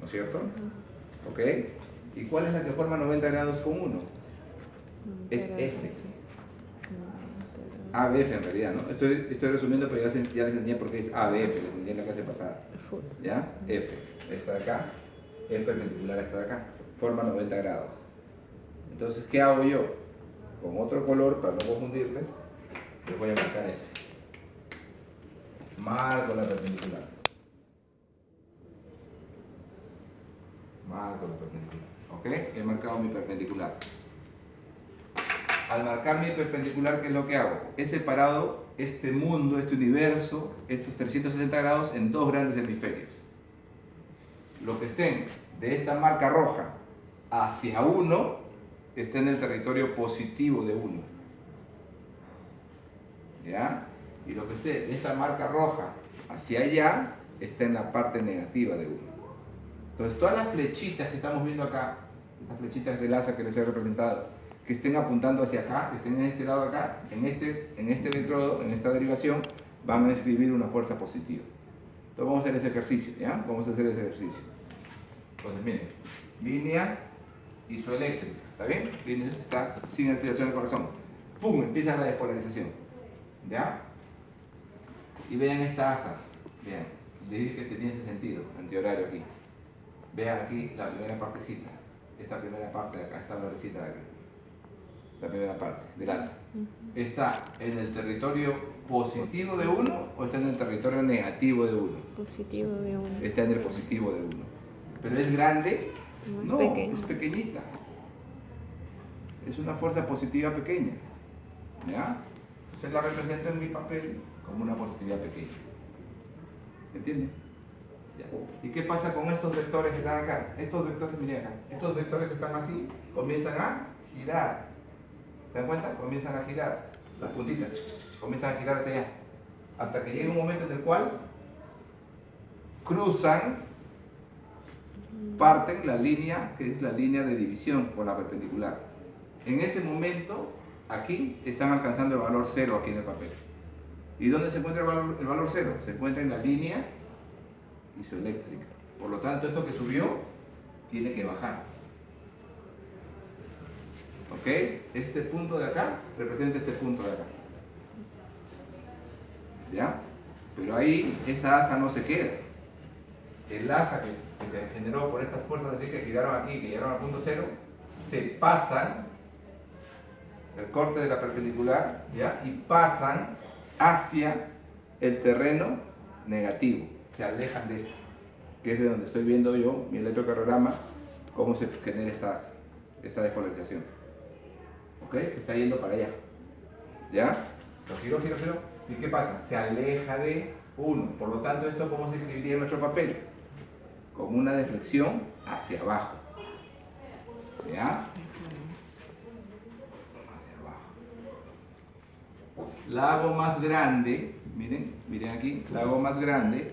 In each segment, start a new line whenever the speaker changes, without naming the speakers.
¿no es cierto? ¿Ok? ¿Y cuál es la que forma 90 grados con 1? Es F. ABF en realidad, ¿no? Estoy resumiendo, pero ya les enseñé por qué es ABF, les enseñé en la clase pasada. ¿Ya? F. Esta de acá es perpendicular a esta de acá. Forma 90 grados. Entonces, ¿qué hago yo? Con otro color, para no confundirles, les voy a marcar F. Marco la perpendicular. Marco la perpendicular. ¿Ok? He marcado mi perpendicular. Al marcar mi perpendicular, ¿qué es lo que hago? He separado este mundo, este universo, estos 360 grados en dos grandes hemisferios. Lo que estén de esta marca roja hacia 1 está en el territorio positivo de 1. ¿Ya? Y lo que esté de esta marca roja hacia allá está en la parte negativa de 1. Entonces, todas las flechitas que estamos viendo acá, estas flechitas de laza que les he representado, que estén apuntando hacia acá, que estén en este lado de acá, en este electrodo, en esta derivación, van a escribir una fuerza positiva. Entonces vamos a hacer ese ejercicio, ¿ya? Vamos a hacer ese ejercicio. Entonces miren, línea isoeléctrica, ¿está bien? Línea está sin activación del corazón. ¡Pum! Empieza la despolarización, ¿ya? Y vean esta asa, vean, les dije que tenía ese sentido, antihorario aquí. Vean aquí la primera partecita, esta primera parte de acá, esta florecita de acá. La primera parte del asa. ¿Está en el territorio positivo de 1 o está en el territorio negativo de 1?
Positivo de 1.
Está en el positivo de 1. ¿Pero es grande? No, es pequeñita. Es una fuerza positiva pequeña. ¿Ya? Entonces la represento en mi papel como una positividad pequeña. ¿Entienden? Ya. ¿Y qué pasa con estos vectores que están acá? Estos vectores, miren acá. Estos vectores que están así comienzan a girar. ¿Se dan cuenta? Comienzan a girar, las puntitas comienzan a girar hacia allá, hasta que llega un momento en el cual cruzan, parten la línea, que es la línea de división por la perpendicular. En ese momento, aquí están alcanzando el valor 0 aquí en el papel. ¿Y dónde se encuentra el valor 0? Se encuentra en la línea isoeléctrica. Por lo tanto, esto que subió tiene que bajar. ¿Ok? Este punto de acá representa este punto de acá. ¿Ya? Pero ahí esa asa no se queda. El asa que se generó por estas fuerzas así que giraron aquí, que llegaron al punto 0, se pasan el corte de la perpendicular, ¿ya? Y pasan hacia el terreno negativo. Se alejan de esto, que es de donde estoy viendo yo, mi electrocardiograma, cómo se genera esta asa, esta despolarización. ¿Ok? Se está yendo para allá. ¿Ya? Lo giro. ¿Y qué pasa? Se aleja de 1. Por lo tanto, ¿esto cómo se escribiría en nuestro papel? Como una deflexión hacia abajo. ¿Ya? Hacia abajo. La hago más grande. Miren aquí. La hago más grande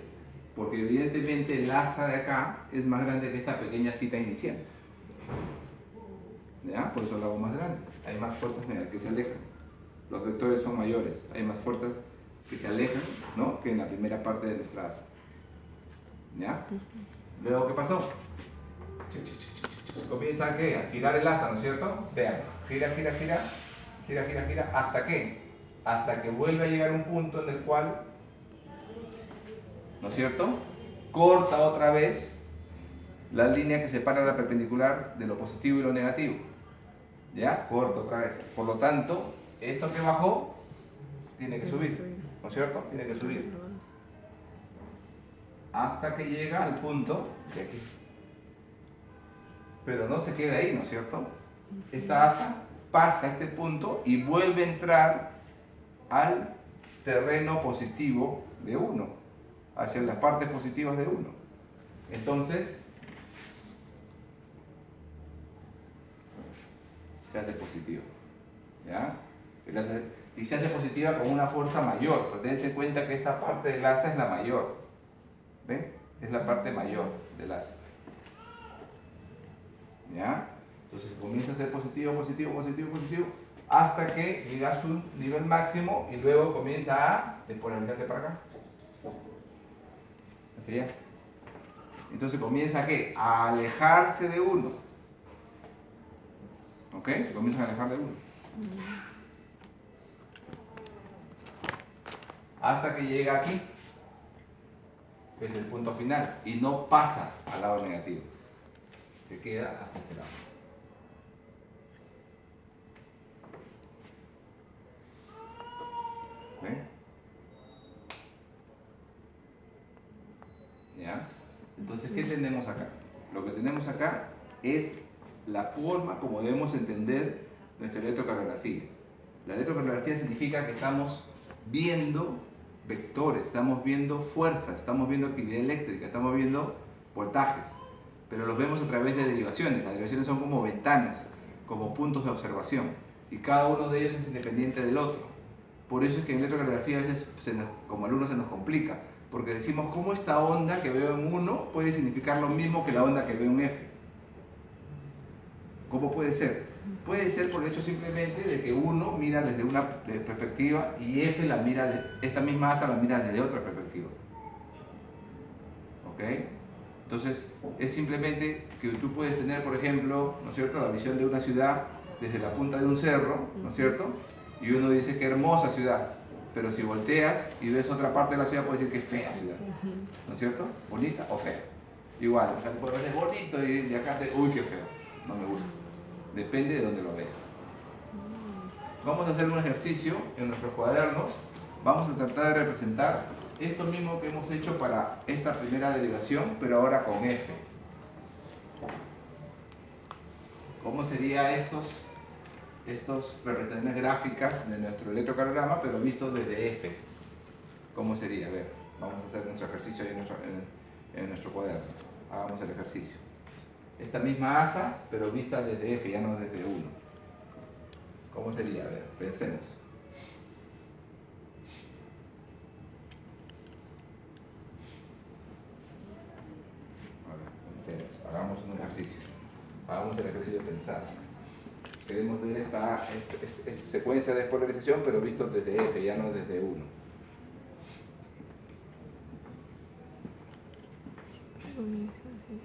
porque evidentemente el asa de acá es más grande que esta pequeña cita inicial. ¿Ya? Por eso la hago más grande. Hay más fuerzas que se alejan. Los vectores son mayores. Hay más fuerzas que se alejan, ¿no? Que en la primera parte de nuestra asa. ¿Ya? Luego, ¿qué pasó? Comienza a girar el asa, ¿no es cierto? Vean, gira. ¿Hasta qué? Hasta que vuelve a llegar un punto en el cual, ¿no es cierto? Corta otra vez la línea que separa la perpendicular de lo positivo y lo negativo. ¿Ya? Corta otra vez. Por lo tanto, esto que bajó tiene que subir, ¿no es cierto? Tiene que subir. Hasta que llega al punto de aquí. Pero no se queda ahí, ¿no es cierto? Esta asa pasa a este punto y vuelve a entrar al terreno positivo de 1, hacia las partes positivas de 1. Entonces, se hace positiva. ¿Ya? Y se hace positiva con una fuerza mayor. Pues dense cuenta que esta parte del asa es la mayor. ¿Ven? Es la parte mayor del asa. ¿Ya? Entonces comienza a ser positivo, hasta que llega a su nivel máximo y luego comienza a despolarizarse para acá. Así ya. Entonces comienza, ¿qué? A alejarse de 1. ¿Ok? Se comienzan a alejar de 1. Hasta que llega aquí, que es el punto final, y no pasa al lado negativo. Se queda hasta este lado. ¿Ok? ¿Ya? Entonces, ¿qué tenemos acá? Lo que tenemos acá es la forma como debemos entender nuestra electrocardiografía. La electrocardiografía significa que estamos viendo vectores, estamos viendo fuerza, estamos viendo actividad eléctrica, estamos viendo voltajes, pero los vemos a través de derivaciones. Las derivaciones son como ventanas, como puntos de observación, y cada uno de ellos es independiente del otro. Por eso es que en electrocardiografía a veces, como alumnos, se nos complica, porque decimos cómo esta onda que veo en 1 puede significar lo mismo que la onda que veo en F. ¿Cómo puede ser? Puede ser por el hecho simplemente de que 1 mira desde una perspectiva y F la mira, esta misma asa la mira desde otra perspectiva. ¿Ok? Entonces, es simplemente que tú puedes tener, por ejemplo, ¿no es cierto?, la visión de una ciudad desde la punta de un cerro, ¿no es cierto? Y uno dice qué hermosa ciudad, pero si volteas y ves otra parte de la ciudad, puedes decir qué fea ciudad, ¿no es cierto? ¿Bonita o fea? Igual, acá te puede ver es bonito y de acá te, uy, qué feo, no me gusta. Depende de dónde lo veas. Vamos a hacer un ejercicio en nuestros cuadernos. Vamos a tratar de representar esto mismo que hemos hecho para esta primera derivación, pero ahora con F. ¿Cómo serían estos representaciones gráficas de nuestro electrocardiograma, pero vistos desde F? ¿Cómo sería? A ver, vamos a hacer nuestro ejercicio ahí en nuestro cuaderno. Hagamos el ejercicio. Esta misma asa, pero vista desde F, ya no desde 1. ¿Cómo sería? A ver, pensemos. A ver, pensemos. Hagamos un ejercicio. Hagamos el ejercicio de pensar. Queremos ver esta secuencia de despolarización, pero visto desde F, ya no desde 1.
Comienza así.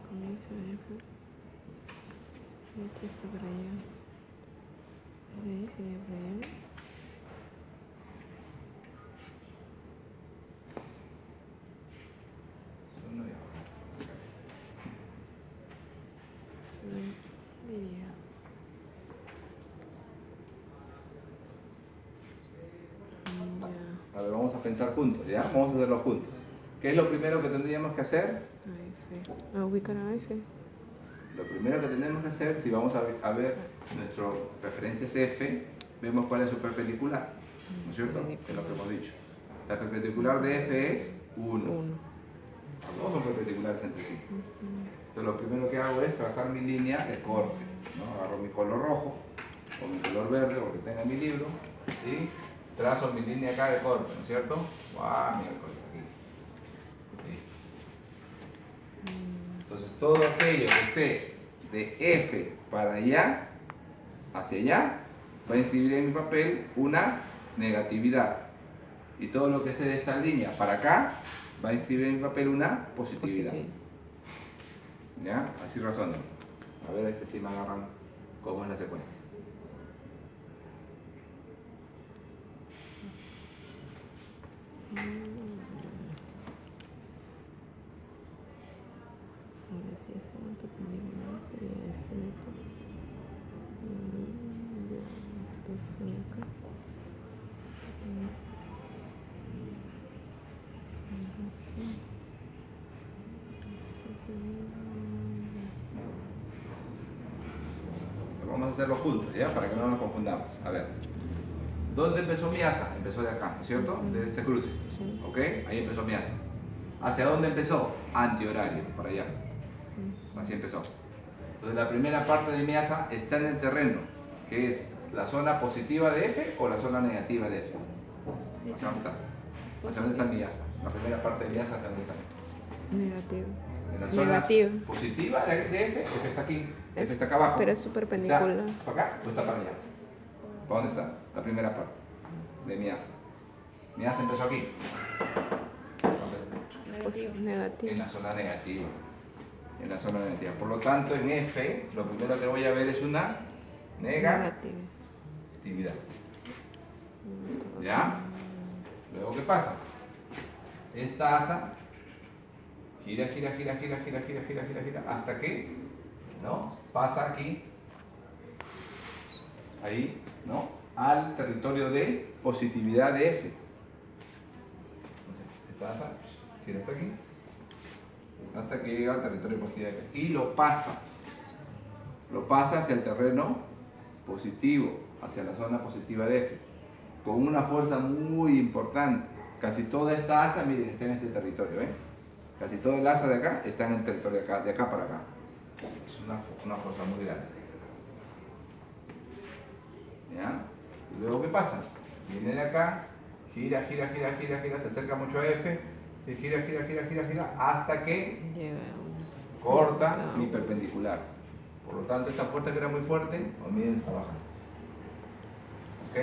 Comienza F. Echa esto para allá. De ahí sería para allá, ¿no? Diría.
A ver, vamos a pensar juntos, ¿ya? Vamos a hacerlo juntos. ¿Qué es lo primero que tendríamos que hacer?
A ubicar a F.
Lo primero que tenemos que hacer, si vamos a ver nuestra referencia es F, vemos cuál es su perpendicular, ¿no es cierto? Es lo que hemos dicho. La perpendicular de F es 1. Los dos son perpendiculares entre sí. Entonces lo primero que hago es trazar mi línea de corte, ¿no? Agarro mi color rojo o mi color verde, porque tenga mi libro, y trazo mi línea acá de corte, ¿no es cierto? ¡Guau! Miércoles, aquí. Entonces todo aquello que esté de F para allá, hacia allá, va a inscribir en mi papel una negatividad. Y todo lo que esté de esta línea para acá, va a inscribir en mi papel una positividad. ¿Ya? Así razonan. A ver si me agarran cómo es la secuencia.
Si es un perpendicular, sería este de acá. Entonces acá.
Vamos a hacerlo juntos, ¿ya? Para que no nos confundamos. A ver. ¿Dónde empezó mi asa? Empezó de acá, ¿no es cierto? Desde este cruce.
Sí.
¿Ok? Ahí empezó mi asa. ¿Hacia dónde empezó? Antihorario, para allá. Así empezó. Entonces la primera parte de mi asa está en el terreno, que es la zona positiva de F o la zona negativa de F. ¿Hacia dónde está? ¿Hacia dónde está mi asa? La primera parte de mi asa, ¿hacia dónde está?
Negativo.
En la zona
Negativa.
positiva de F, F está aquí, F está acá abajo.
Pero es súper perpendicular.
¿Está para acá o está para allá? ¿Para dónde está? La primera parte de mi asa. Mi asa empezó aquí.
Pues negativo.
En la zona negativa. En la zona negativa. Por lo tanto, en F, lo primero que voy a ver es una negatividad. ¿Ya? Luego, ¿qué pasa? Esta asa gira, hasta que, ¿no? Pasa aquí, ahí, ¿no? Al territorio de positividad de F. Esta asa gira hasta que llega al territorio de positividad de F. Y lo pasa hacia el terreno positivo, hacia la zona positiva de F, con una fuerza muy importante. Casi toda esta asa, miren, está en este territorio, ¿ven? Casi todo el asa de acá está en el territorio de acá para acá. Es una fuerza muy grande. ¿Ya? Y luego, ¿qué pasa? Viene de acá, gira, se acerca mucho a F, se gira, hasta que corta mi perpendicular. Por lo tanto, esta fuerza que era muy fuerte, comienza a bajar. ¿Ok?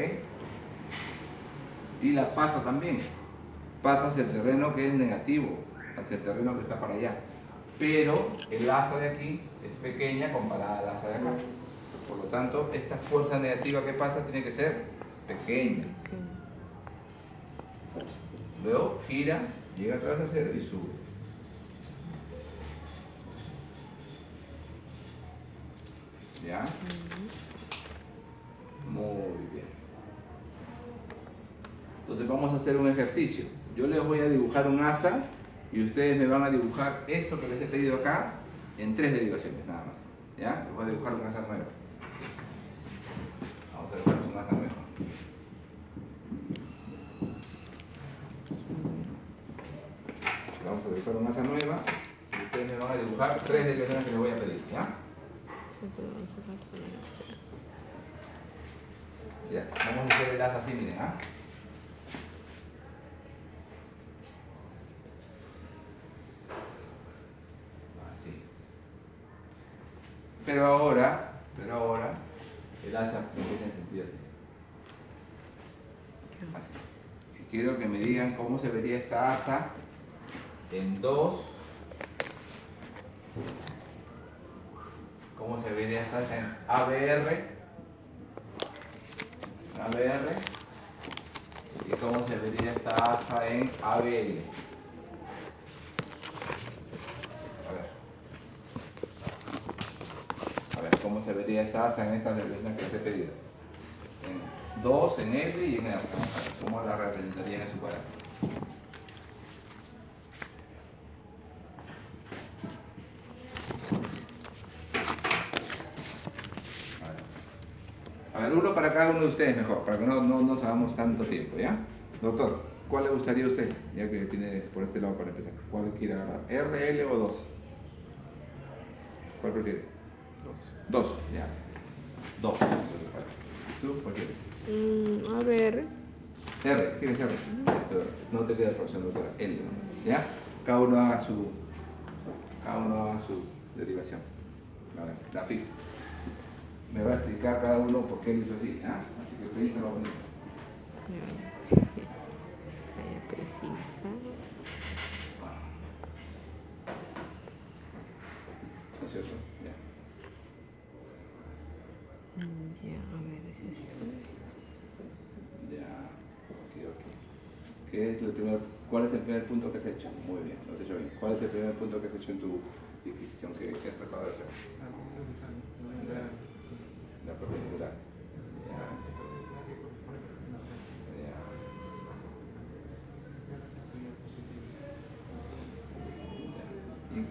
Y la pasa también. Pasa hacia el terreno que es negativo, hacia el terreno que está para allá. Pero el asa de aquí es pequeña comparada al asa de acá. Por lo tanto, esta fuerza negativa que pasa tiene que ser pequeña. Luego gira, llega atrás al cero y sube. ¿Ya? Muy bien. Entonces vamos a hacer un ejercicio. Yo les voy a dibujar un asa y ustedes me van a dibujar esto que les he pedido acá en 3 derivaciones nada más. ¿Ya? Les voy a dibujar un asa nueva. Vamos a dibujar un asa nueva. Vamos a dibujar un asa nueva y ustedes me van a dibujar 3 derivaciones que les voy a pedir. ¿Ya? Ya, vamos a hacer el asa así, miren, ¿ah? Así. Pero ahora, el asa empieza en sentido así. Así. Y quiero que me digan cómo se vería esta asa en 2. ¿Cómo se vería esta asa en ABR? Y cómo se vería esta asa en ABL. A ver cómo se vería esa asa en estas derivaciones que les he pedido. En 2, en L y en R. Vamos a ver cómo la representarían en su cuaderno. A ver, uno para cada uno de ustedes mejor, para que no nos hagamos tanto tiempo, ¿ya? Doctor, ¿cuál le gustaría a usted? Ya que tiene por este lado para empezar. ¿Cuál quiere agarrar? ¿R, L o 2? ¿Cuál prefiere? 2, ya. 2. ¿Tú cuál quieres?
A ver.
R, ¿quieres R? No te queda profesión, doctora. L, ¿ya? Cada uno haga su derivación. A ver, la fija. Me va a explicar cada uno por qué lo hizo así, ¿ah? Así que piénsalo bonito. ¿No es cierto? Ya.
Ya, a ver, ese es.
Ya, ok. ¿Cuál es el primer punto que has hecho? Muy bien, lo has hecho bien. ¿Cuál es el primer punto que has hecho en tu disquisición que has tratado de hacer? La perpendicular.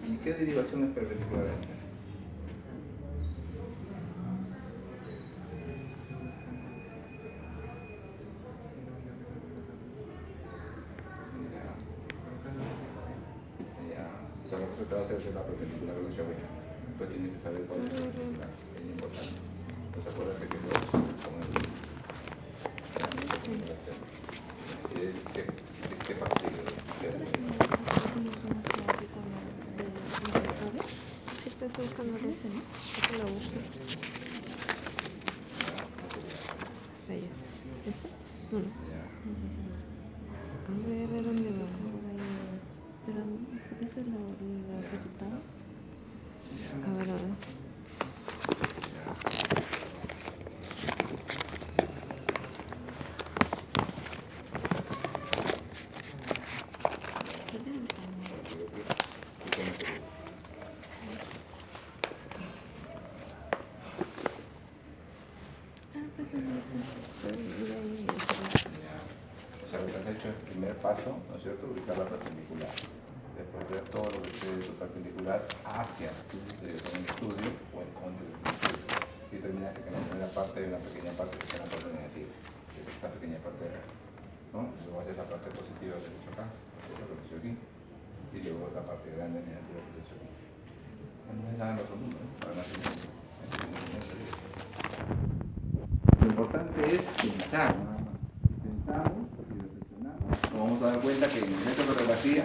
¿Y qué derivación es perpendicular a esta? Ya, o sea, la tratado de hacer la perpendicular con Shogun. Pues tienes que saber cuál es la perpendicular, es importante. Entonces acuérdate que los con el... ¿Qué pasa?
Siempre estoy buscando ese, ¿no? Esto lo busco. Ahí está. ¿Esto? No, no. A ver, ¿dónde va? Pero, ¿eso es los resultados? A ver, a ver.
O sea, lo que has hecho es el primer paso, ¿no es cierto? Ubicar la perpendicular. Después ver todo lo que esté de tu perpendicular hacia tu dirección de estudio o el contra del estudio. Y terminaste que en la primera parte hay una pequeña parte que está en la parte negativa. Es esta pequeña parte de acá, ¿no? Luego haces la parte positiva que he hecho acá, eso lo que he hecho aquí. Y luego la parte grande negativa que he hecho aquí. No es nada en otro mundo, ¿no? Además, lo importante es pensar, nada más. Pensamos y reflexionamos. Nos vamos a dar cuenta que en el método de geografía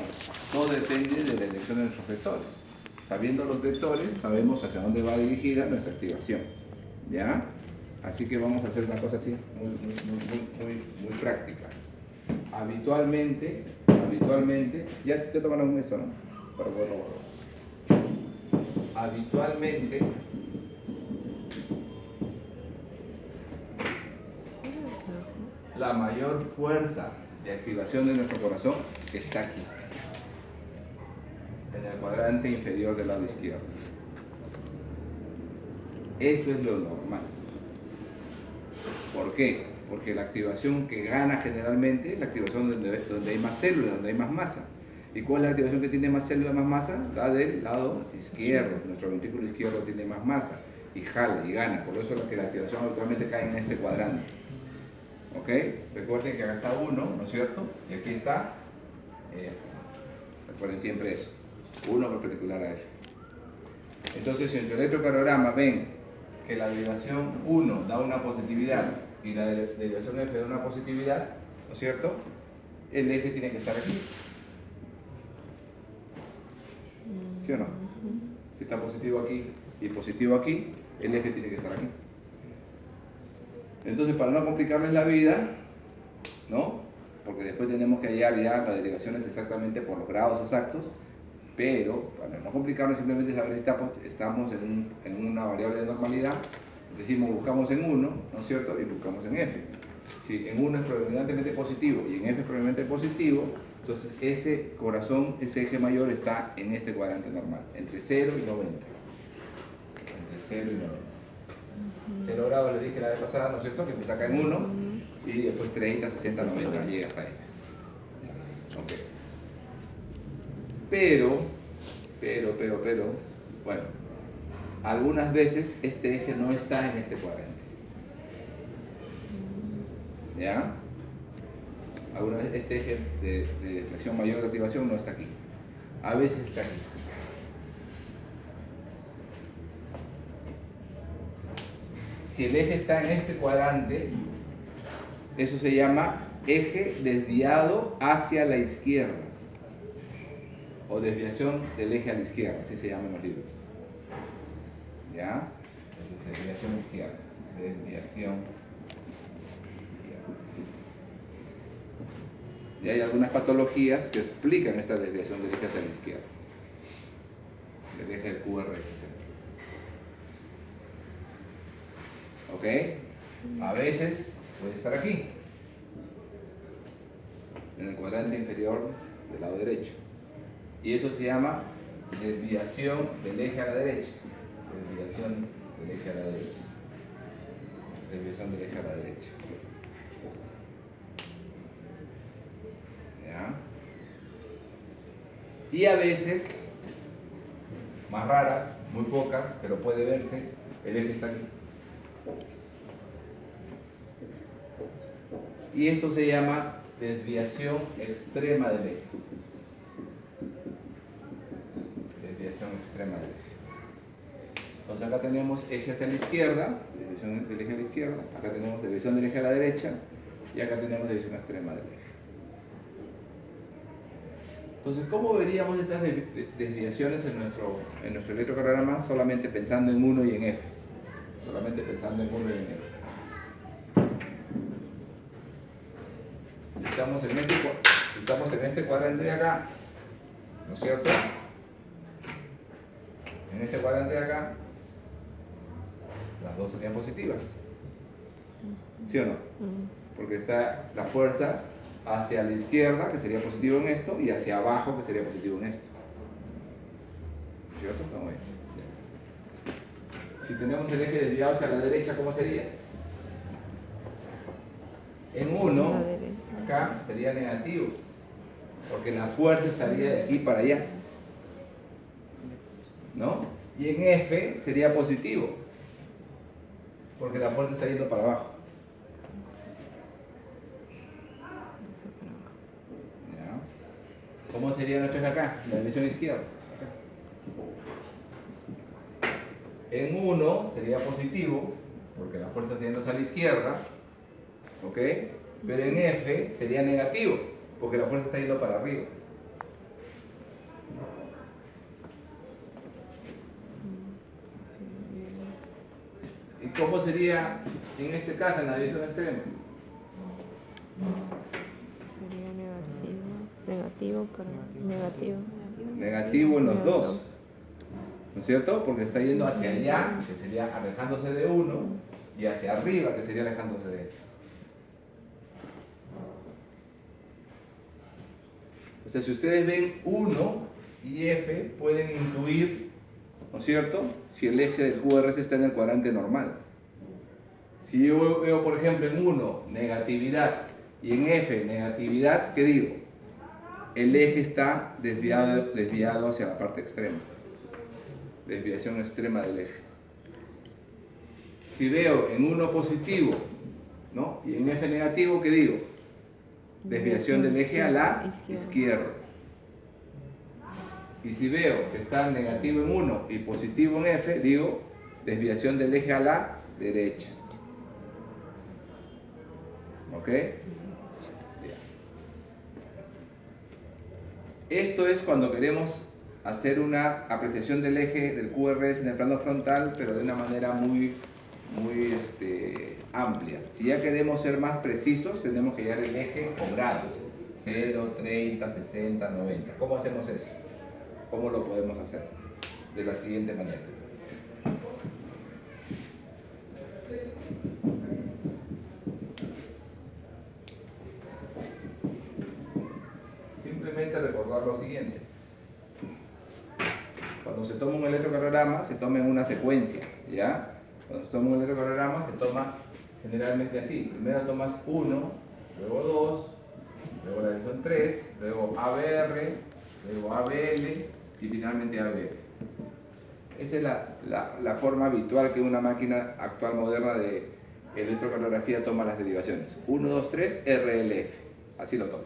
todo depende de la elección de nuestros vectores. Sabiendo los vectores, sabemos hacia dónde va dirigida nuestra activación. ¿Ya? Así que vamos a hacer una cosa así, muy práctica. Habitualmente, ya te tomaron esto, ¿no? Para poderlo. Habitualmente, la mayor fuerza de activación de nuestro corazón está aquí, en el cuadrante inferior del lado izquierdo. Eso es lo normal. ¿Por qué? Porque la activación que gana generalmente es la activación donde hay más células, donde hay más masa. ¿Y cuál es la activación que tiene más células, más masa? La del lado izquierdo. Nuestro ventrículo izquierdo tiene más masa y jala y gana. Por eso es que la activación habitualmente cae en este cuadrante. ¿Ok? Recuerden que acá está 1, ¿no es cierto? Y aquí está F. Recuerden siempre eso. 1 perpendicular a F. Entonces, si en tu electrocardiograma ven que la derivación 1 da una positividad y la derivación F da una positividad, ¿no es cierto? El eje tiene que estar aquí. ¿Sí o no? Si está positivo aquí y positivo aquí, el eje tiene que estar aquí. Entonces, para no complicarles la vida, ¿no? Porque después tenemos que hallar ya las derivaciones exactamente por los grados exactos, pero para no complicarnos, simplemente saber si estamos en una variable de normalidad, decimos buscamos en 1, ¿no es cierto? Y buscamos en F. Si en 1 es predominantemente positivo y en F es predominantemente positivo, entonces ese corazón, ese eje mayor está en este cuadrante normal, entre 0 y 90. Entre 0 y 90. 0 grados le dije la vez pasada, ¿no es cierto? Que me saca en 1 y después 30, 60, 90 llega hasta ahí. Ok. Pero, bueno, algunas veces este eje no está en este cuadrante. ¿Ya? Algunas veces este eje de deflexión mayor de activación no está aquí. A veces está aquí. Si el eje está en este cuadrante, eso se llama eje desviado hacia la izquierda. O desviación del eje a la izquierda, así se llama en los libros. ¿Ya? Desviación izquierda. Desviación izquierda. Y hay algunas patologías que explican esta desviación del eje hacia la izquierda. El eje del QRS. ¿Ok? A veces puede estar aquí, en el cuadrante inferior del lado derecho. Y eso se llama desviación del eje a la derecha. Desviación del eje a la derecha. Desviación del eje a la derecha. ¿Ya? Y a veces, más raras, muy pocas, pero puede verse, el eje está aquí. Y esto se llama desviación extrema del eje. extrema del eje. Entonces acá tenemos eje hacia la izquierda, desviación del eje a la izquierda, acá tenemos desviación del eje a la derecha y acá tenemos desviación extrema del eje. Entonces, ¿cómo veríamos estas desviaciones en nuestro electrocardiograma solamente pensando en 1 y en F? Solamente pensando en 1 y en F. Si estamos en este cuadrante de acá, ¿no es cierto? En este cuadrante de acá, las dos serían positivas. ¿Sí o no? Porque está la fuerza hacia la izquierda, que sería positivo en esto, y hacia abajo, que sería positivo en esto. ¿Cierto? Muy bien. Si tenemos el eje desviado hacia la derecha, ¿cómo sería? En 1, acá sería negativo, porque la fuerza estaría de aquí para allá, ¿no? Y en F sería positivo, porque la fuerza está yendo para abajo. ¿Ya? ¿Cómo sería nuestro eje acá? La dirección izquierda. En 1 sería positivo, porque la fuerza está yendo hacia la izquierda, ¿ok? Pero en F sería negativo, porque la fuerza está yendo para arriba. ¿Y cómo sería en este caso en la dirección extrema?
Sería negativo para negativo.
Negativo en los dos, ¿no es cierto? Porque está yendo hacia allá, que sería alejándose de 1, y hacia arriba, que sería alejándose de F. O sea, si ustedes ven 1 y F, pueden intuir, ¿no es cierto?, si el eje del QRS está en el cuadrante normal. Si yo veo, por ejemplo, en 1 negatividad y en F negatividad, ¿qué digo? El eje está desviado hacia la parte extrema. Desviación extrema del eje. Si veo en 1 positivo, ¿no?, y en F negativo, ¿qué digo? Desviación del eje a la izquierda. Y si veo que está negativo en 1 y positivo en F, digo desviación del eje a la derecha. ¿Ok? Bien. Esto es cuando queremos hacer una apreciación del eje del QRS en el plano frontal, pero de una manera muy amplia. Si ya queremos ser más precisos, tenemos que hallar el eje con grados. 0, 30, 60, 90. ¿Cómo hacemos eso? ¿Cómo lo podemos hacer? De la siguiente manera. Simplemente recordar lo siguiente. Cuando se toma un electrocardiograma, se toma en una secuencia, ¿ya? Cuando se toma un electrocardiograma, se toma generalmente así. Primero tomas 1, luego 2, luego la dirección 3, luego ABR, luego ABL y finalmente ABF. Esa es la forma habitual que una máquina actual moderna de electrocardiografía toma las derivaciones. 1, 2, 3, RLF. Así lo toma.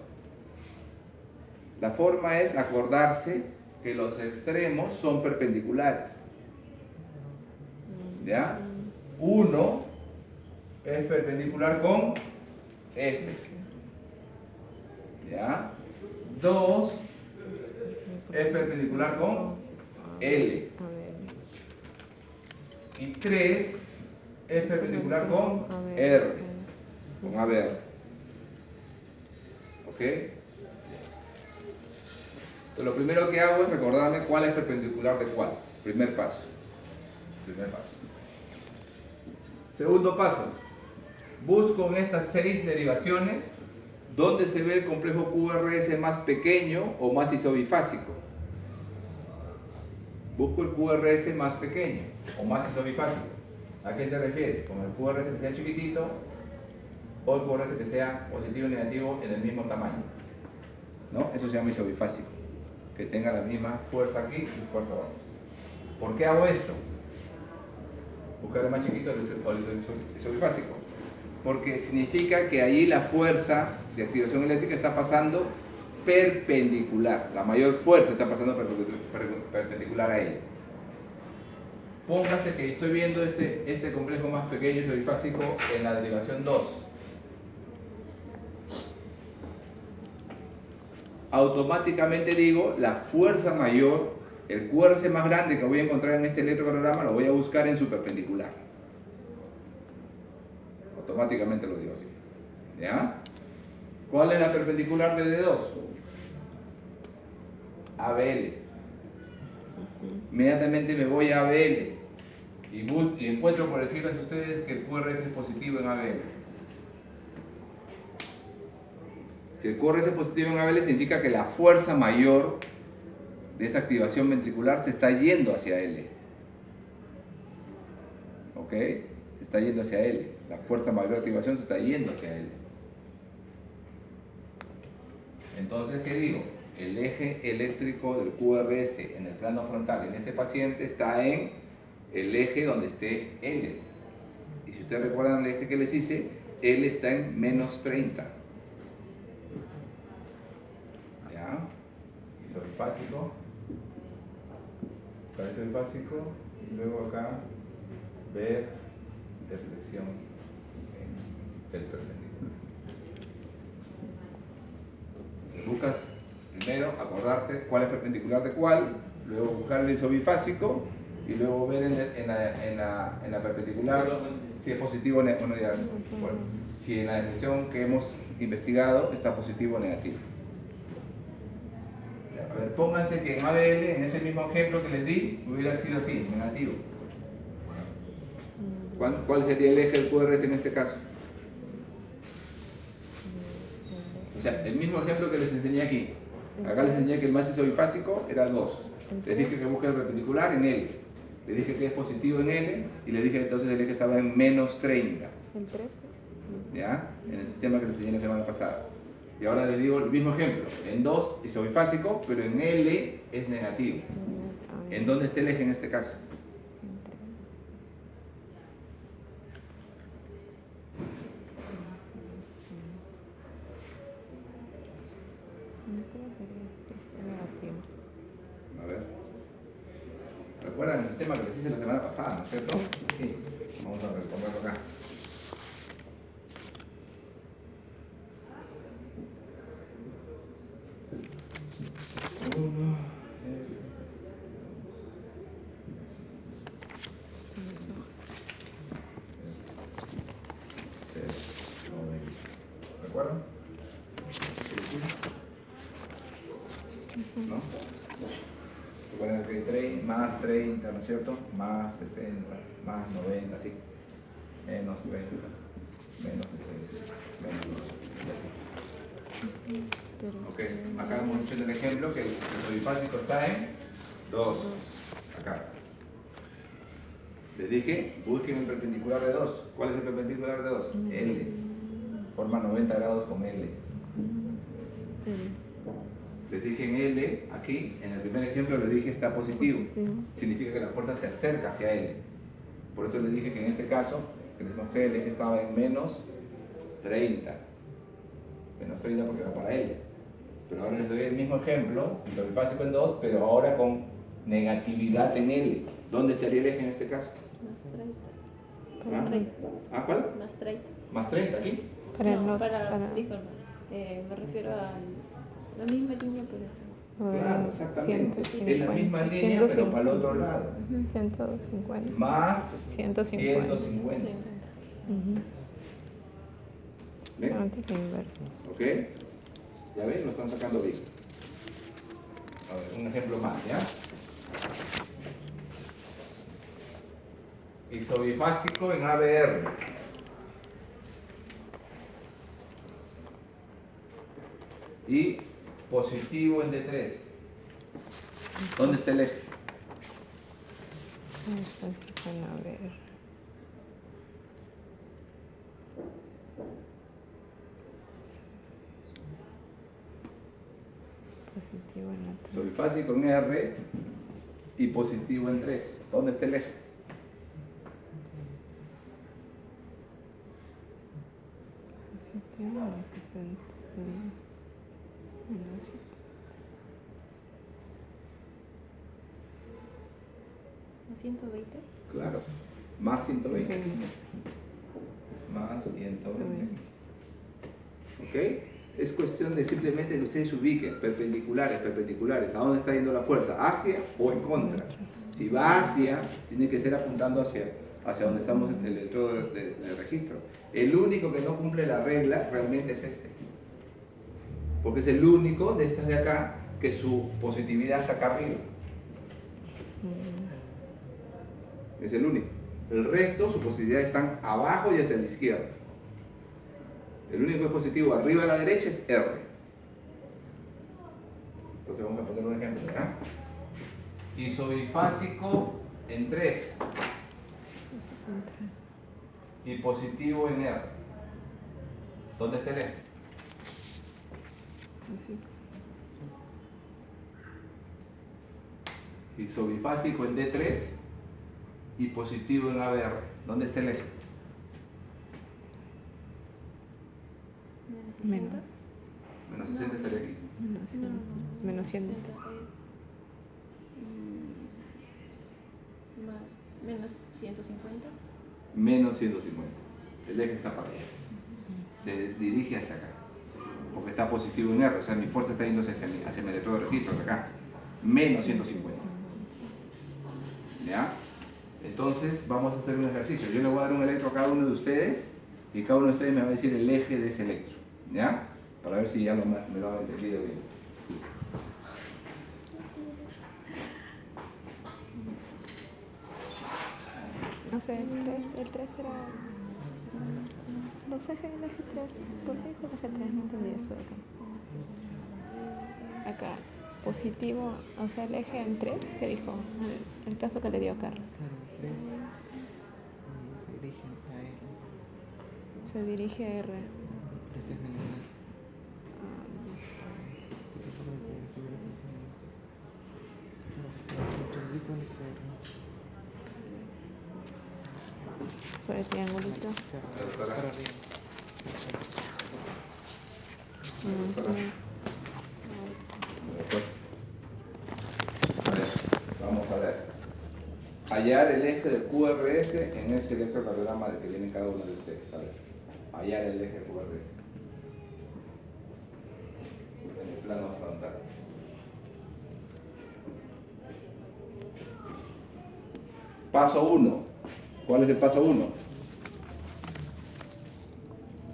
La forma es acordarse que los extremos son perpendiculares. ¿Ya? 1 es perpendicular con F. ¿Ya? 2 es perpendicular con L. Y 3 es perpendicular con R. Con ABR. ¿Ok? Entonces, lo primero que hago es recordarme cuál es perpendicular de cuál. Primer paso. Segundo paso. Busco en estas 6 derivaciones dónde se ve el complejo QRS más pequeño o más isobifásico. Busco el QRS más pequeño o más isobifásico. ¿A qué se refiere? Con el QRS que sea chiquitito o el QRS que sea positivo y negativo en el mismo tamaño, ¿no? Eso se llama isobifásico. Que tenga la misma fuerza aquí y fuerza abajo. ¿Por qué hago esto? Buscar el más chiquito o el isobifásico. Porque significa que ahí la fuerza de activación eléctrica está pasando perpendicular. La mayor fuerza está pasando perpendicular a ella. Póngase que estoy viendo este complejo más pequeño y bifásico en la derivación 2. Automáticamente digo, la fuerza mayor, el QRS más grande que voy a encontrar en este electrocardiograma lo voy a buscar en su perpendicular. Automáticamente lo digo así. ¿Ya? ¿Cuál es la perpendicular de D2? ABL. Inmediatamente me voy a ABL y encuentro, por decirles a ustedes, que el QRS es positivo en ABL. Si el QRS es positivo en ABL, significa que la fuerza mayor de esa activación ventricular se está yendo hacia L. ¿Ok? Se está yendo hacia L. La fuerza mayor de activación se está yendo hacia L. Entonces, ¿qué digo? El eje eléctrico del QRS en el plano frontal en este paciente está en el eje donde esté L. Y si ustedes recuerdan el eje que les hice, L está en menos 30. ¿Ya? Hizo el básico. Acá hizo el básico. Y luego acá, ver deflexión en el perpendicular. Buscas primero acordarte cuál es perpendicular de cuál, luego buscar el isobifásico y luego ver en la perpendicular si es positivo o negativo. Bueno, si en la definición que hemos investigado está positivo o negativo. A ver, pónganse que en ABL, en este mismo ejemplo que les di, hubiera sido así, negativo. ¿Cuál sería el eje del QRS en este caso? O sea, el mismo ejemplo que les enseñé aquí. Acá les enseñé que el más isobifásico era 2. Les dije que busque el perpendicular en L. Les dije que es positivo en L y les dije que entonces el eje estaba en menos 30.
¿El 13?
¿Ya? En el sistema que les enseñé la semana pasada. Y ahora les digo el mismo ejemplo. En 2 isobifásico, pero en L es negativo. ¿En dónde está el eje en este caso? A ver. ¿Recuerdan el sistema que les hice la semana pasada, no es cierto? Sí. Vamos a recordarlo acá. ¿Recuerdan? ¿No? Recuerden que más 30, ¿no es cierto? Más 60, más 90, así. Menos 30, menos 60, menos 90, y así. Ok, acá hemos dicho en el ejemplo que el isobifásico está en 2. Acá. Les dije, busquen el perpendicular de 2. ¿Cuál es el perpendicular de 2? L. Forma 90 grados con L. Les dije en L, aquí, en el primer ejemplo les dije está positivo. Significa que la fuerza se acerca hacia L. Por eso les dije que en este caso, que les mostré, el eje estaba en menos 30. Menos 30 porque va para L. Pero ahora les doy el mismo ejemplo, el básico en 2, pero ahora con negatividad en L. ¿Dónde estaría el eje en este caso?
Más 30.
¿Ah, cuál?
Más 30.
¿Más 30 aquí?
Disculpa. Me refiero a la misma línea, por eso.
Claro, exactamente.
150,
en la misma línea, pero para el otro lado.
150.
Más
150.
150. ¿Ven? ¿Ok? ¿Ya ven? Lo están sacando bien. A ver, un ejemplo más, ¿ya? Isobifásico en ABR. Y positivo en D3. ¿Dónde está el eje?
Positivo en A3.
Isobifásico en R y positivo en 3. ¿Dónde está el eje?
Positivo en 60. Menos 120.
Claro. Más 120. Más 120. ¿Ok? Es cuestión de simplemente que ustedes se ubiquen, perpendiculares, perpendiculares. ¿A dónde está yendo la fuerza? ¿Hacia o en contra? Si va hacia, tiene que ser apuntando hacia donde estamos en el electrodo del registro. El único que no cumple la regla realmente es este. Porque es el único de estas de acá que su positividad está acá arriba. Es el único. El resto, su positividad están abajo y hacia la izquierda. El único que es positivo arriba a la derecha es R. Entonces vamos a poner un ejemplo, ¿verdad? Isobifásico en 3 y positivo en R. ¿Dónde está el eje?
Así.
Isobifásico en D3 y positivo en ABR. ¿Dónde está el eje?
Menos.
Menos 60 estaría aquí.
Menos 100. Menos 100.
Menos 150.
Menos 150. El eje está para allá. Se dirige hacia acá. Porque está positivo en R. O sea, mi fuerza está yéndose hacia mi electrodo de registro, hacia acá. Menos 150. ¿Ya? Entonces vamos a hacer un ejercicio. Yo le voy a dar un electro a cada uno de ustedes y cada uno de ustedes me va a decir el eje de ese electro. ¿Ya? Para ver si ya me lo han entendido bien.
No sé, el 3 era... Los ejes del eje 3. ¿Por qué dijo el eje 3? No entendí eso acá. Acá, positivo, o sea, el eje en 3, ¿qué dijo? El caso que le dio a Carlos.
Claro, 3 se dirige a R.
Se dirige a R.
Pero este es menos 100. Porque por lo que se ve lo que tenemos. ¿Dónde está R?
Por el triangulito.
Claro, para arriba.
A ver, vamos a ver. Hallar el eje del QRS en ese electrocardiograma de que viene cada uno de ustedes. A ver, hallar el eje QRS en el plano frontal. Paso 1. ¿Cuál es el paso 1?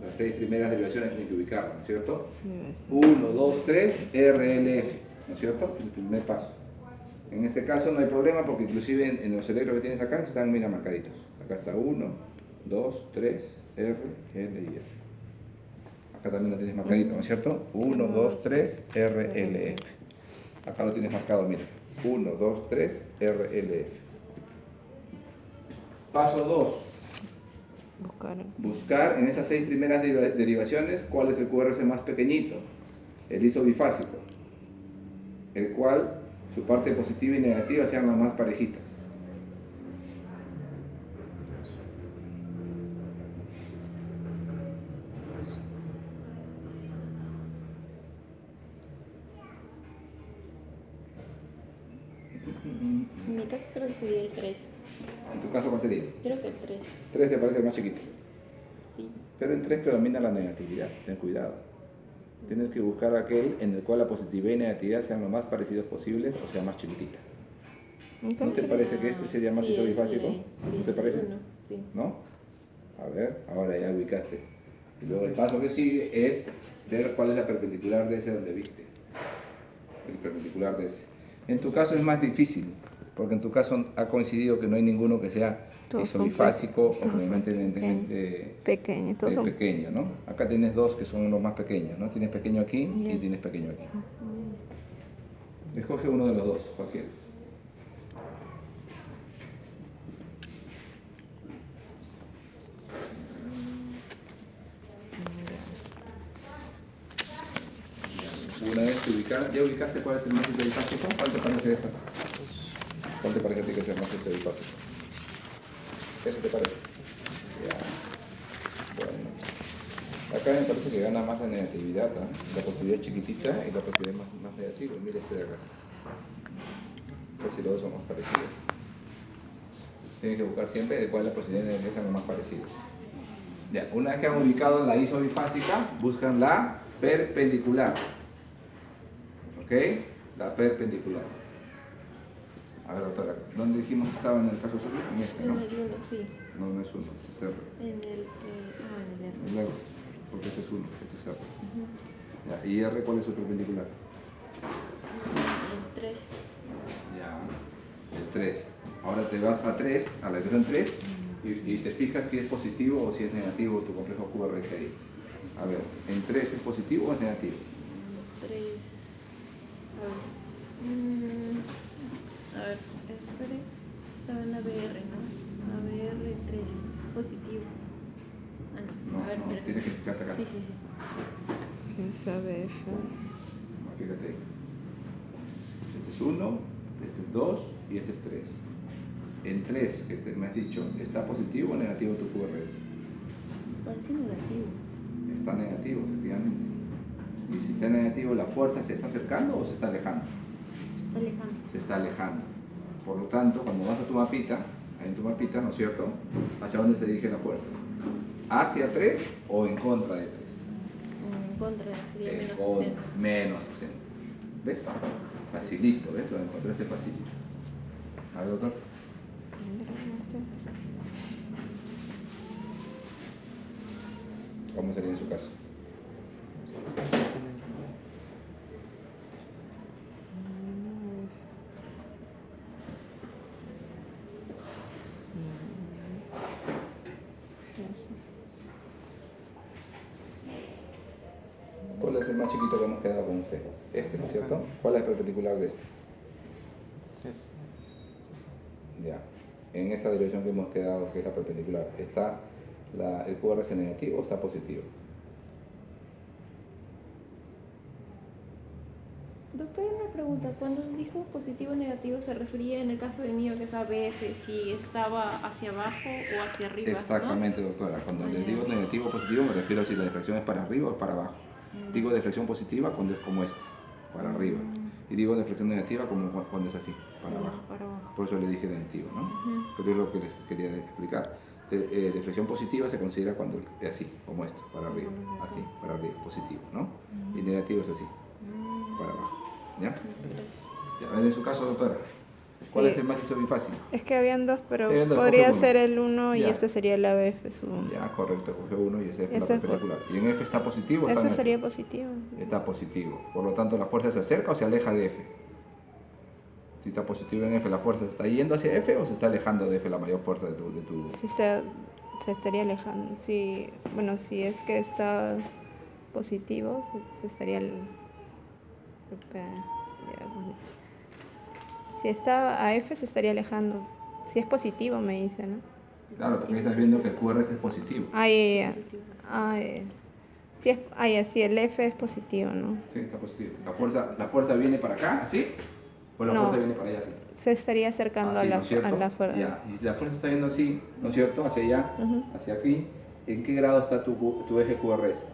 Las 6 primeras derivaciones tienen que ubicarlo, ¿no es cierto? 1, 2, 3, RLF, ¿no es cierto? El primer paso. En este caso no hay problema porque inclusive en los electros que tienes acá están, mira, marcaditos. Acá está 1, 2, 3, R, L y F. Acá también lo tienes marcadito, ¿no es cierto? 1, 2, 3, R, L, F. Acá lo tienes marcado, mira. 1, 2, 3, R, L, F. Paso 2. Buscar en esas 6 primeras derivaciones cuál es el QRS más pequeñito, el isobifásico, el cual su parte positiva y negativa sean las más parejitas.
En mi caso creo que sería el 3.
¿En tu caso cuál sería?
Creo que el 3.
3 te parece el más chiquito.
Sí.
Pero en 3 predomina la negatividad, ten cuidado. Tienes que buscar aquel en el cual la positividad y negatividad sean lo más parecidos posibles o sea más chiquitita. ¿No te parece que este sería más isobifásico? ¿No te parece?
Sí.
¿No? A ver, ahora ya ubicaste. Y luego el paso que sigue es ver cuál es la perpendicular de ese donde viste. El perpendicular de ese. En tu caso es más difícil, porque en tu caso ha coincidido que no hay ninguno que sea isobifásico o convenientemente pequeño, ¿no? Acá tienes 2 que son los más pequeños, ¿no? Tienes pequeño aquí y tienes pequeño aquí. Escoge uno de los dos, cualquiera. Una vez que ¿ya ubicaste cuál es el más isobifásico? ¿Cuál te parece esta? ¿Cuál te parece a ti que es el más isobifásico? ¿Eso te parece? Ya. Bueno. acá me parece que gana más la negatividad, ¿ah? La positividad es chiquitita y la positividad es más negativa. Mira este de acá. Casi los dos son más parecidos. Tienes que buscar siempre de cuál es la positividad y la negatividad son más parecidos. Ya, una vez que han ubicado la iso bifásica, buscan la perpendicular. ¿Ok? La perpendicular. A ver, doctora, ¿dónde dijimos que estaba en el caso suyo? En este,
En
¿no?
el 1, sí.
No, no es uno, este es R.
En el R.
El R, porque este es uno, este es R.
Ujú.
Ya, ¿y R cuál es su perpendicular?
El 3.
Ya, el 3. Ahora te vas a 3, a la ecuación 3, y te fijas si es positivo o si es negativo tu complejo QRS ahí. A ver, ¿en 3 es positivo o es negativo?
3. A ver, espere. Estaba en ABR, ¿no? ABR 3 es positivo. Ah, no.
No,
A ver,
no,
espera.
tienes que fijarte acá.
Sí, sí, sí.
Sí, sabe F.
No, fíjate. Este es 1, este es 2 y este es 3. En 3, que me has dicho, ¿está positivo o negativo tu QRS?
Parece negativo.
Está negativo, efectivamente. Y si está negativo, ¿la fuerza se está acercando o se está alejando?
Está lejano.
Se está alejando. Por lo tanto, cuando vas a tu mapita, ahí en tu mapita, ¿no es cierto? ¿Hacia dónde se dirige la fuerza? ¿Hacia 3 o en contra de 3?
En contra, sería menos
Con
60.
menos 60. ¿Ves? Facilito, ¿ves? Lo encontraste facilito. A ver, doctor. ¿Cómo sería en su caso?
Eso.
¿Cuál es el más chiquito que hemos quedado con usted? Este, ¿no es cierto? ¿Cuál es el perpendicular de este?
3.
Ya. En esta dirección que hemos quedado, que es la perpendicular, ¿está el QRS negativo o está positivo?
Doctor, una pregunta. Cuando dijo positivo o negativo, ¿se refería en el caso de mío, que es ABF, si estaba hacia abajo o hacia arriba?
Exactamente, doctora. Cuando
Ah,
les
ya.
digo negativo o positivo, me refiero a si la deflexión es para arriba o para abajo. Digo deflexión positiva cuando es como este, para arriba. Y digo deflexión negativa como cuando es así, para
Ya,
abajo.
para abajo.
Por eso le dije negativo, ¿no?
Ujú.
Pero es lo que les quería explicar. Deflexión positiva se considera cuando es así, como esto, para arriba. Así, para arriba, positivo, ¿no? Y negativo es así, para abajo. ¿Ya? Ya, a ver, en su caso, doctora, ¿cuál
Sí.
es el más isobifásico?
Es que habían dos, pero
Sí, habían dos,
podría
coge uno.
ser el 1 y
Ya.
este sería el ABF.
Ya, correcto, coge uno y ese es la
Ese es
perpendicular. ¿Y en F está positivo o está
Ese
negativo?
sería positivo.
Está positivo. Por lo tanto, ¿la fuerza se acerca o se aleja de F? Si está positivo en F, ¿la fuerza se está yendo hacia F o se está alejando de F la mayor fuerza de tu...
Si se estaría alejando. Si, bueno, si es que está positivo, se estaría... espera, ya, bueno. Si está a F, se estaría alejando. Si es positivo, me dice, ¿no?
Claro, porque estás viendo que el QRS es positivo.
Ah, ya, ya. Ah, ya. Si es, ya, si el F es positivo, ¿no?
Sí, está positivo. ¿La fuerza viene para acá, así? ¿O la
No.
fuerza viene para allá, así?
Se estaría acercando
Así,
a
¿no es cierto?
la fuerza.
Ya. Y si la fuerza está yendo así, ¿no es cierto? Hacia allá,
Ujú.
hacia aquí. ¿En qué grado está tu eje QRS?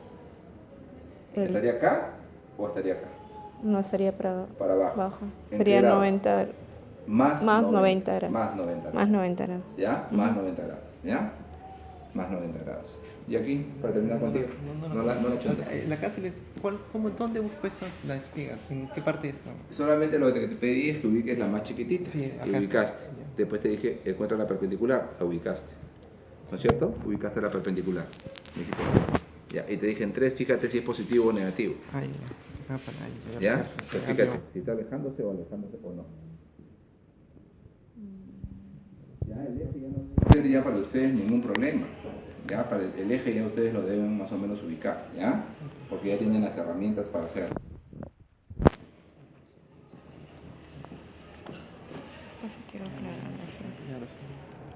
¿Estaría acá o estaría acá?
No sería para
abajo. ¿En
Sería
qué grado?
90.
Más
90 grados.
Más 90 grados.
Más 90 grados.
¿Ya? Más 90 grados. ¿Ya? Más 90 grados. Y aquí, para terminar contigo, no la chuntes.
La casa, ¿dónde busco esas las espigas? ¿En qué parte está?
Solamente lo que te pedí es que ubiques la más chiquitita.
Sí,
Y
acá está.
ubicaste.
Ya.
Después te dije, encuentra la perpendicular. La ubicaste. ¿No es cierto? Ubicaste la perpendicular. Me dijiste, ya. Y te dije en 3, fíjate si es positivo o negativo.
Ahí, acá para ahí.
¿Ya?
Sí,
Pues
sí,
fíjate si está alejándose o no. Ya, el eje ya no tendría para ustedes ningún problema. Ya, para el eje ya ustedes lo deben más o menos ubicar, ¿ya? Porque ya tienen las herramientas para hacerlo.
Eso quiero aclarar.
Ya lo sé.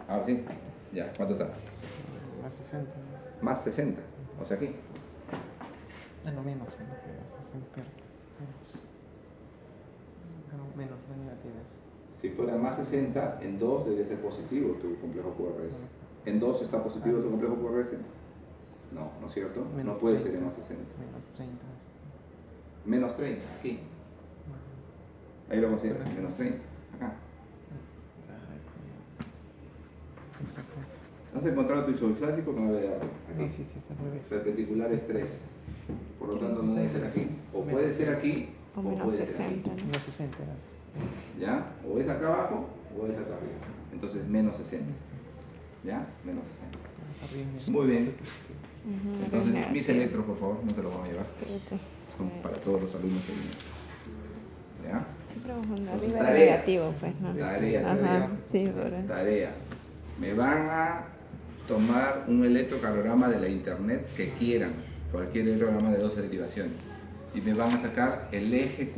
Ahora sí, ya, ¿cuánto está?
Más 60.
Más 60, o sea aquí.
Ah, no, menos, pero 60. Menos, no negativas.
Si fuera más 60, en 2 debe ser positivo tu complejo QRS. ¿En 2 está positivo tu complejo QRS? No, ¿no es cierto? No
Menos
puede ser
30.
menos 60.
Menos 30.
Menos 30, aquí. Ahí lo considero, menos 30, acá.
Esa cosa.
¿Has encontrado tu isoclásico? No debe dar.
No,
Aquí.
sí, sí, es al revés.
Perpendicular es 3. Por lo tanto, no
Sí,
debe ser aquí. O puede ser aquí,
O
o
menos
puede ser aquí.
60, ¿no?
Menos 60 era.
¿Ya? O es acá abajo, o es acá arriba. Entonces, menos 60. ¿Ya? Menos 60.
Arriba menos.
Muy bien.
Ujú, acá es
Entonces, mis
negativo.
electros, por favor, no se los van a llevar.
Sí, pues,
Son para todos los alumnos que vienen. ¿Ya?
siempre vamos a arriba es
Tarea.
negativo, pues, ¿no?
Tarea,
Ajá, sí, por eso.
Tarea. Me van a tomar un electrocardiograma de la internet que quieran, cualquier electrocardiograma de 12 derivaciones. Y me van a sacar el eje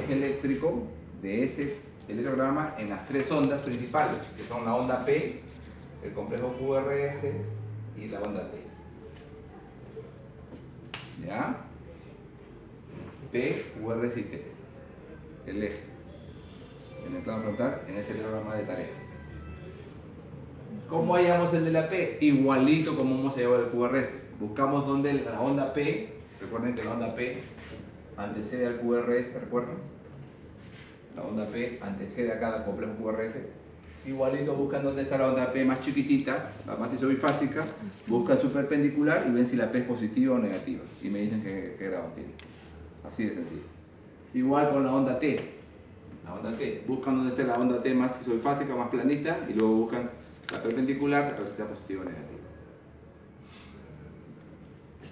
eléctrico de ese electrocardiograma en las tres ondas principales, que son la onda P, el complejo QRS y la onda T. ¿Ya? P, QRS y T. El eje. En el plano frontal, en ese diagrama de tarea. ¿Cómo hallamos el de la P? Igualito como hemos hallado el QRS. Buscamos donde la onda P, recuerden que la onda P antecede al QRS, ¿recuerdan? La onda P antecede a cada complejo QRS. Igualito buscan dónde está la onda P más chiquitita, la más isobifásica, buscan su perpendicular y ven si la P es positiva o negativa. Y me dicen qué grado tiene. Así de sencillo. Igual con la onda T. La onda T. Buscan dónde está la onda T más isofásica, más planita, y luego buscan la perpendicular a ver si está positiva o negativa.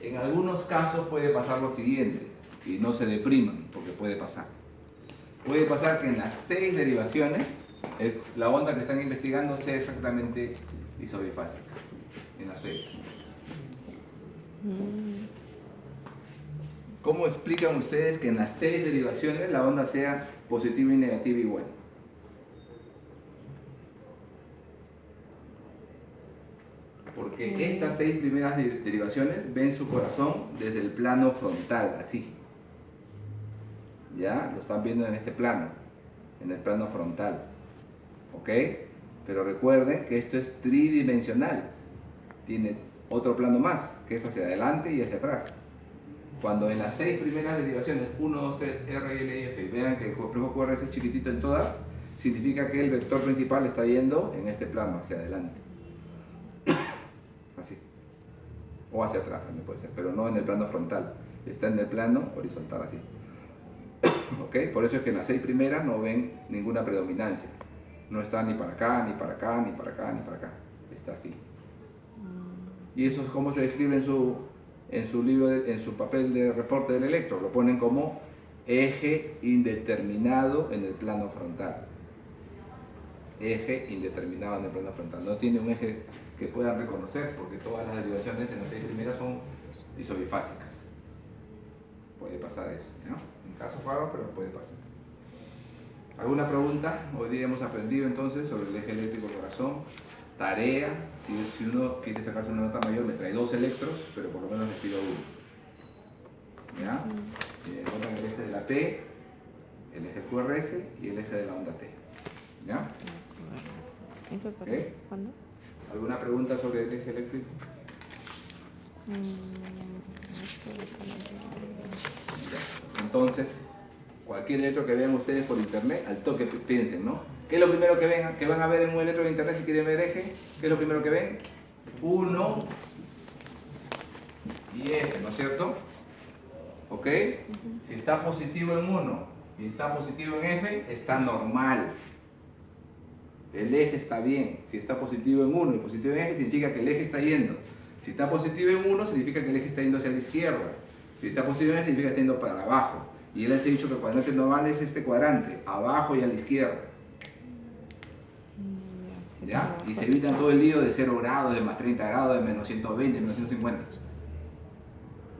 En algunos casos puede pasar lo siguiente, y no se depriman, porque puede pasar. Puede pasar que en las 6 derivaciones, la onda que están investigando sea exactamente isofásica. En las 6.
Mm,
¿Cómo explican ustedes que en las 6 derivaciones la onda sea positiva y negativa igual? Porque estas 6 primeras derivaciones ven su corazón desde el plano frontal, así. ¿Ya? Lo están viendo en este plano, en el plano frontal. ¿Ok? Pero recuerden que esto es tridimensional. Tiene otro plano más, que es hacia adelante y hacia atrás. Cuando en las 6 primeras derivaciones, 1, 2, 3, R, L y F, vean que el complejo QRS es chiquitito en todas, significa que el vector principal está yendo en este plano, hacia adelante. Así. O hacia atrás también puede ser, pero no en el plano frontal. Está en el plano horizontal, así. ¿Ok? Por eso es que en las 6 primeras no ven ninguna predominancia. No está ni para acá, ni para acá, ni para acá, ni para acá. Está así. Y eso es como se describe en su libro, en su papel de reporte del electro. Lo ponen como eje indeterminado en el plano frontal. Eje indeterminado en el plano frontal. No tiene un eje que puedan reconocer, porque todas las derivaciones en las 6 primeras son isobifásicas. Puede pasar eso, ¿no? En casos raros, pero puede pasar. ¿Alguna pregunta? Hoy día hemos aprendido entonces sobre el eje eléctrico corazón. Tarea, si uno quiere sacarse una nota mayor, me trae 2 electros, pero por lo menos les pido uno. ¿Ya? Encuentran el eje de la P, el eje QRS y el eje de la onda T. ¿Ya?
¿Eso para
¿Ok?
cuándo?
¿Alguna pregunta sobre el eje eléctrico?
Eso para-
Entonces, cualquier electro que vean ustedes por internet, al toque piensen, ¿no? ¿Qué es lo primero que van a ver en un electro de internet si quieren ver eje? ¿Qué es lo primero que ven? 1 y F, ¿no es cierto? ¿Ok? Si está positivo en 1 y está positivo en F, está normal. El eje está bien. Si está positivo en 1 y positivo en F, significa que el eje está yendo. Si está positivo en 1, significa que el eje está yendo hacia la izquierda. Si está positivo en F, significa que está yendo para abajo. Y él les he dicho que el cuadrante normal es este cuadrante, abajo y a la izquierda. ¿Ya? Y se evitan todo el lío de 0 grados, de más 30 grados, de menos 120, de menos 150.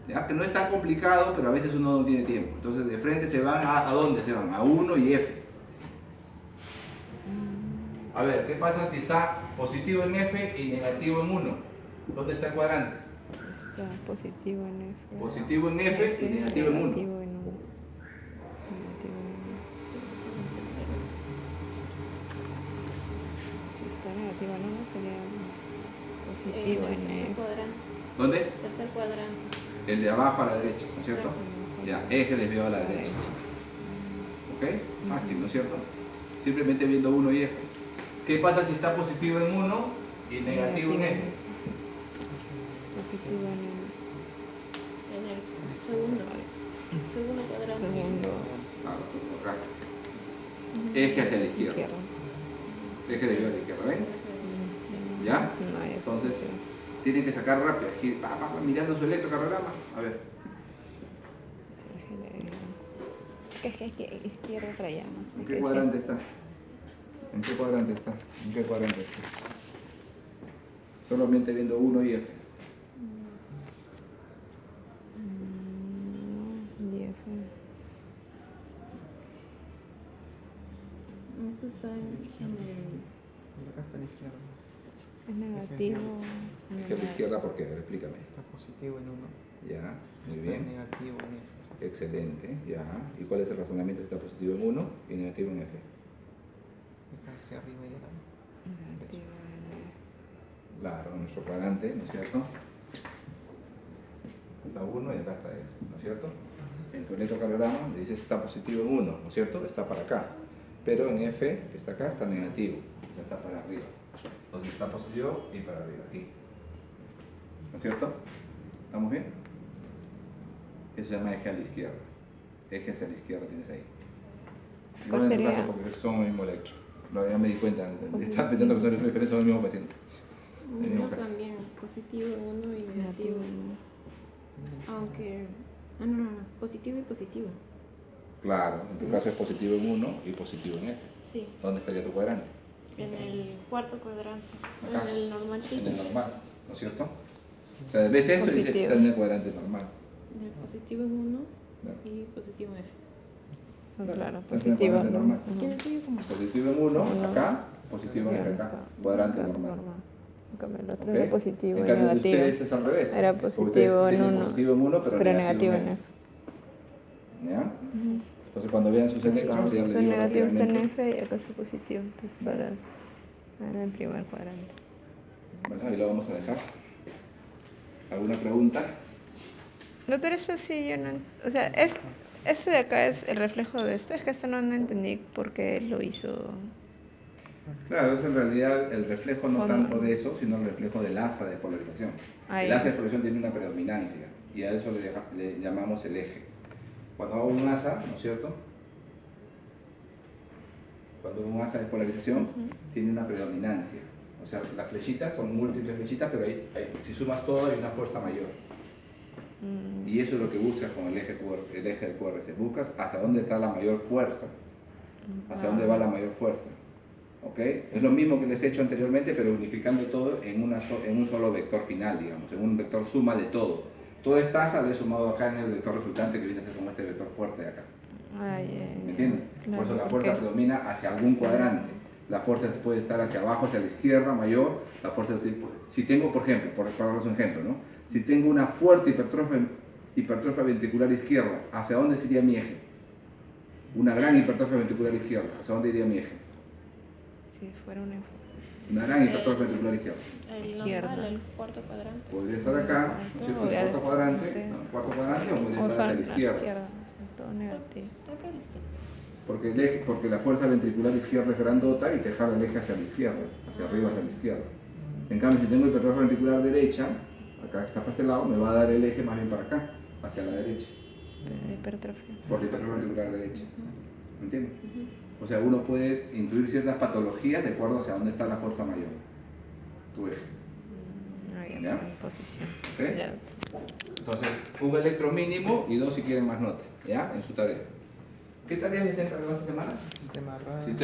¿Ya? Que no es tan complicado, pero a veces uno no tiene tiempo. Entonces de frente se van ¿a dónde se van? A 1 y F. A ver, ¿qué pasa si está positivo en F y negativo en 1? ¿Dónde está el cuadrante?
Está positivo en F.
Positivo en F y negativo en 1.
Negativo en 1. Negativo en 1. Si está negativo en 1 sería Positivo
el
en
tercer
F.
cuadrante.
¿Dónde?
Tercer cuadrante.
El de abajo a la derecha, ¿no es cierto? Ya, eje desviado a la derecha. ¿Ok? Fácil, ¿no es cierto? Simplemente viendo 1 y F. ¿Qué pasa si está positivo en 1 y negativo en F?
Positivo
En el segundo cuadrante.
segundo.
Claro, acá. Eje hacia la izquierda. Eje desviado a la izquierda, ¿ven? ¿Ya?
No hay
Entonces,
positivo.
tienen que sacar rápido. Aquí, va mirando su electrocardiograma. A ver.
Que izquierda para allá.
¿En qué cuadrante está? ¿En qué cuadrante está? ¿En qué cuadrante está? Solamente viendo 1 y F.
Y F.
Eso está en el...
Acá está a la izquierda.
Es negativo.
Eje a la izquierda, ¿por qué? A ver, explícame.
Está positivo en 1.
Ya, muy
Está
bien.
negativo en F.
Excelente, ya. ¿Y cuál es el razonamiento si está positivo en 1 y negativo en F?
Es hacia arriba y a la
Negativo
Claro, en nuestro cuadrante, ¿no es cierto? Está 1 y acá está F, ¿no es cierto? En tu electrocardiograma le dices está positivo en 1, ¿no es cierto? Está para acá. Pero en F, que está acá, está negativo, o sea, está para arriba. Entonces está positivo y para arriba, aquí. ¿No es cierto? ¿Estamos bien? Eso se llama eje a la izquierda. Eje hacia la izquierda tienes ahí.
¿Cuál
Igual en tu
sería?
caso porque son el mismo electro. No, ya me di cuenta, estaba pensando que son diferentes, son el mismo paciente. El mismo
Yo
caso.
también, positivo en uno y negativo.
negativo.
Aunque... Ah, no, positivo y positivo.
Claro, en tu caso es positivo en 1 y positivo en F.
Sí,
¿Dónde estaría tu cuadrante?
en el cuarto cuadrante.
Acá.
En el normal.
En el normal, ¿no es cierto? O sea, ves esto y dices
Positivo.
está en el cuadrante normal.
En el positivo en uno
Claro.
y positivo en F.
Claro,
Está en el
positivo.
cuadrante normal.
¿Tiene el tuyo como?
Positivo en 1, acá, positivo en F acá. Cuadrante normal.
En cambio, el otro
¿Ok?
era positivo
En
y
cambio de
negativo.
ustedes es al revés.
Era
Ustedes
positivo en
tienen
1,
positivo en 1, pero negativo en F.
F.
¿Ya? Entonces cuando vean sus electrones, ya les
El
digo
negativo está en
rápidamente.
F y acá está positivo. Entonces ahora en el primer cuadrante.
Bueno, ahí lo vamos a dejar. ¿Alguna pregunta?
Doctor, eso sí, yo no. O sea, eso de acá es el reflejo de esto. Es que esto no entendí por qué lo hizo.
Claro, es en realidad el reflejo no
Con-
tanto de eso, sino el reflejo del asa de polarización.
Ah,
El
ya.
asa de polarización tiene una predominancia y a eso le llamamos el eje. Cuando hago un asa, ¿no es cierto? Cuando un asa de polarización tiene una predominancia. O sea, las flechitas son múltiples flechitas, pero si sumas todo hay una fuerza mayor. Y eso es lo que buscas con el eje del QRS. Buscas hacia dónde está la mayor fuerza. Hacia dónde va la mayor fuerza. ¿Ok? Es lo mismo que les he hecho anteriormente, pero unificando todo en un solo vector final, digamos, en un vector suma de todo. Toda esta asa le he sumado acá en el vector resultante que viene a ser como este vector fuerte de acá. ¿Me entiendes? Por eso la fuerza predomina hacia algún cuadrante. La fuerza puede estar hacia abajo, hacia la izquierda, mayor. La fuerza, si tengo, por ejemplo, por darles un ejemplo, ¿no? Si tengo una fuerte hipertrofia ventricular izquierda, ¿hacia dónde sería mi eje? Una gran hipertrofia ventricular izquierda, ¿hacia dónde iría mi eje?
Si fuera una
Una gran hipertrofia ventricular izquierda.
El
Izquierda.
normal, el cuarto cuadrante.
Podría estar acá, ¿no es cierto? En el cuarto cuadrante, o podría estar hacia la izquierda.
Todo negativo.
Acá está.
Porque la fuerza ventricular izquierda es grandota y te jala el eje hacia la izquierda, hacia arriba, hacia la izquierda. En cambio, si tengo hipertrofia ventricular derecha, acá está para ese lado, me va a dar el eje más bien para acá, hacia la derecha,
Pero hipertrofia.
por la hipertrofia ventricular derecha. ¿Me entiendes? O sea, uno puede incluir ciertas patologías de acuerdo hacia dónde está la fuerza mayor, tu eje. ¿Ya?
En posición.
¿Ok?
Ya.
Entonces, un electro mínimo y 2 si quieren más nota, ¿ya? En su tarea. ¿Qué tareas les encargó esta semana?
Sistema radio.
Sistema